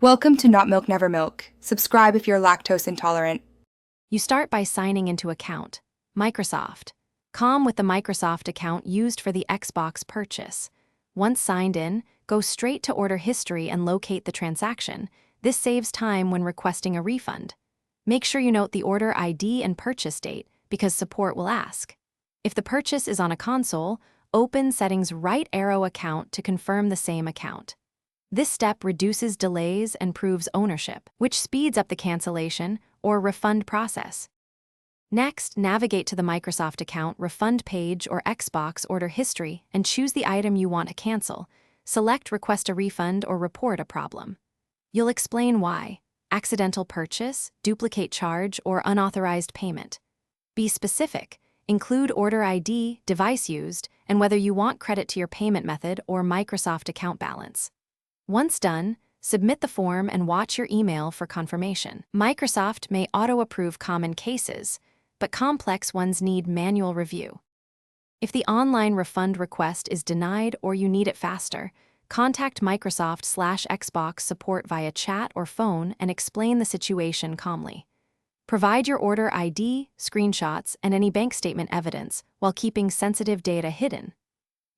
Welcome to Not Milk Never Milk. Subscribe if you're lactose intolerant. You start by signing into account. Microsoft. Com with the Microsoft account used for the Xbox purchase. Once signed in, go straight to order history and locate the transaction. This saves time when requesting a refund. Make sure you note the order ID and purchase date because support will ask. If the purchase is on a console, open Settings right arrow account to confirm the same account. This step reduces delays and proves ownership, which speeds up the cancellation or refund process. Next, navigate to the Microsoft account refund page or Xbox order history and choose the item you want to cancel. Select Request a refund or report a problem. You'll explain why: accidental purchase, duplicate charge, or unauthorized payment. Be specific. Include order ID, device used, and whether you want credit to your payment method or Microsoft account balance. Once done, submit the form and watch your email for confirmation. Microsoft may auto-approve common cases, but complex ones need manual review. If the online refund request is denied or you need it faster, contact Microsoft/Xbox support via chat or phone and explain the situation calmly. Provide your order ID, screenshots, and any bank statement evidence while keeping sensitive data hidden.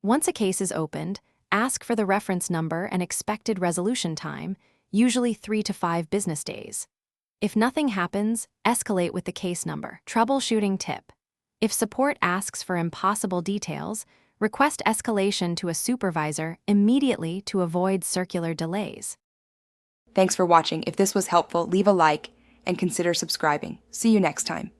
Once a case is opened, ask for the reference number and expected resolution time, usually 3 to 5 business days. If nothing happens, escalate with the case number. Troubleshooting tip: if support asks for impossible details, request escalation to a supervisor immediately to avoid circular delays. Thanks for watching. If this was helpful, leave a like and consider subscribing. See you next time.